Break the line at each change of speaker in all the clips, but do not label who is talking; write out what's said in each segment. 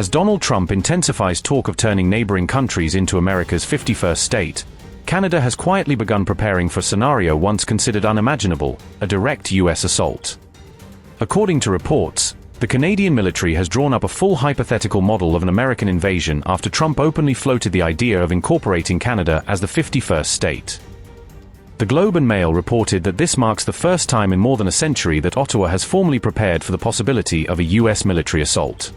As Donald Trump intensifies talk of turning neighboring countries into America's 51st state, Canada has quietly begun preparing for a scenario once considered unimaginable: a direct US assault. According to reports, the Canadian military has drawn up a full hypothetical model of an American invasion after Trump openly floated the idea of incorporating Canada as the 51st state. The Globe and Mail reported that this marks the first time in more than a century that Ottawa has formally prepared for the possibility of a US military assault.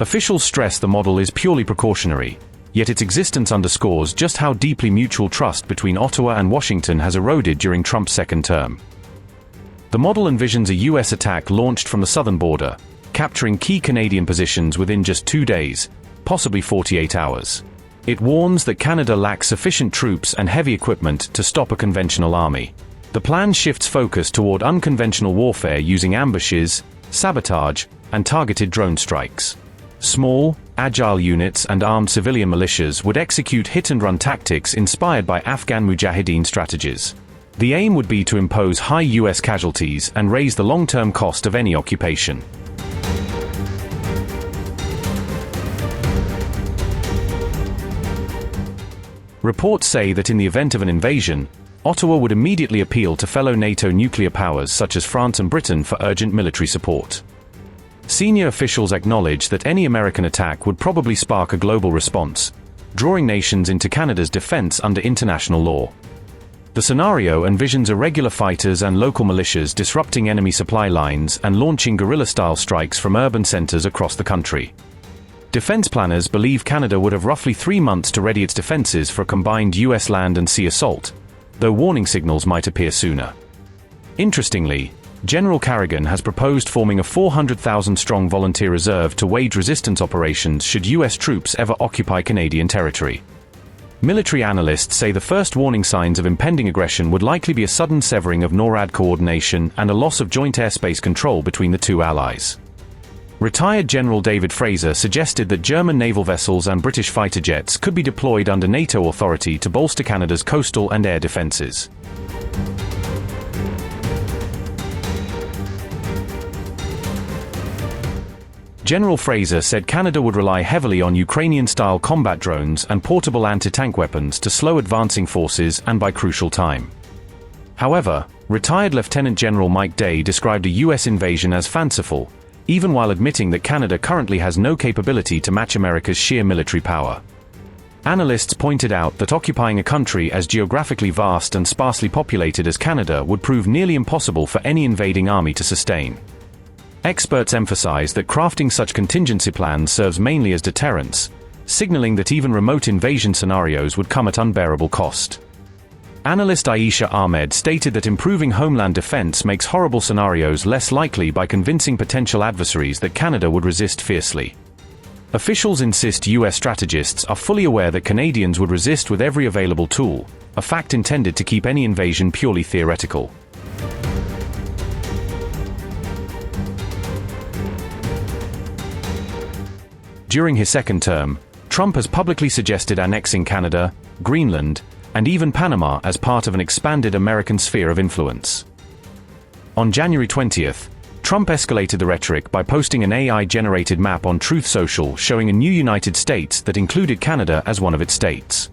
Officials stress the model is purely precautionary, yet its existence underscores just how deeply mutual trust between Ottawa and Washington has eroded during Trump's second term. The model envisions a US attack launched from the southern border, capturing key Canadian positions within just 2 days, possibly 48 hours. It warns that Canada lacks sufficient troops and heavy equipment to stop a conventional army. The plan shifts focus toward unconventional warfare using ambushes, sabotage, and targeted drone strikes. Small, agile units and armed civilian militias would execute hit-and-run tactics inspired by Afghan mujahideen strategies. The aim would be to impose high US casualties and raise the long-term cost of any occupation. Reports say that in the event of an invasion, Ottawa would immediately appeal to fellow NATO nuclear powers such as France and Britain for urgent military support. Senior officials acknowledge that any American attack would probably spark a global response, drawing nations into Canada's defense under international law. The scenario envisions irregular fighters and local militias disrupting enemy supply lines and launching guerrilla-style strikes from urban centers across the country. Defense planners believe Canada would have roughly 3 months to ready its defenses for a combined US land and sea assault, though warning signals might appear sooner. Interestingly, General Carrigan has proposed forming a 400,000-strong volunteer reserve to wage resistance operations should US troops ever occupy Canadian territory. Military analysts say the first warning signs of impending aggression would likely be a sudden severing of NORAD coordination and a loss of joint airspace control between the two allies. Retired General David Fraser suggested that German naval vessels and British fighter jets could be deployed under NATO authority to bolster Canada's coastal and air defenses. General Fraser said Canada would rely heavily on Ukrainian-style combat drones and portable anti-tank weapons to slow advancing forces and buy crucial time. However, retired Lieutenant General Mike Day described a US invasion as fanciful, even while admitting that Canada currently has no capability to match America's sheer military power. Analysts pointed out that occupying a country as geographically vast and sparsely populated as Canada would prove nearly impossible for any invading army to sustain. Experts emphasize that crafting such contingency plans serves mainly as deterrence, signaling that even remote invasion scenarios would come at unbearable cost. Analyst Aisha Ahmed stated that improving homeland defense makes horrible scenarios less likely by convincing potential adversaries that Canada would resist fiercely. Officials insist US strategists are fully aware that Canadians would resist with every available tool, a fact intended to keep any invasion purely theoretical. During his second term, Trump has publicly suggested annexing Canada, Greenland, and even Panama as part of an expanded American sphere of influence. On January 20th, Trump escalated the rhetoric by posting an AI-generated map on Truth Social showing a new United States that included Canada as one of its states.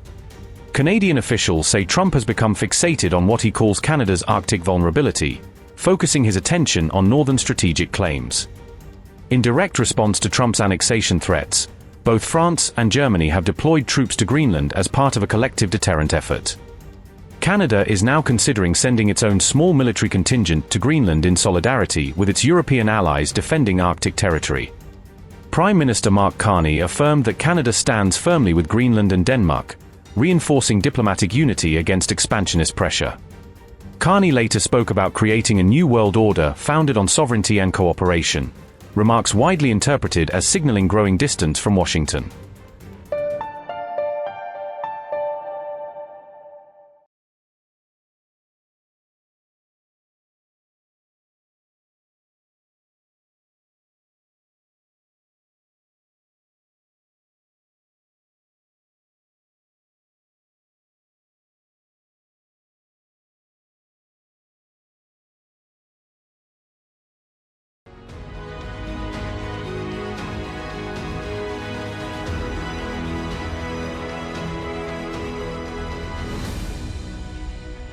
Canadian officials say Trump has become fixated on what he calls Canada's Arctic vulnerability, focusing his attention on northern strategic claims. In direct response to Trump's annexation threats, both France and Germany have deployed troops to Greenland as part of a collective deterrent effort. Canada is now considering sending its own small military contingent to Greenland in solidarity with its European allies defending Arctic territory. Prime Minister Mark Carney affirmed that Canada stands firmly with Greenland and Denmark, reinforcing diplomatic unity against expansionist pressure. Carney later spoke about creating a new world order founded on sovereignty and cooperation, remarks widely interpreted as signaling growing distance from Washington.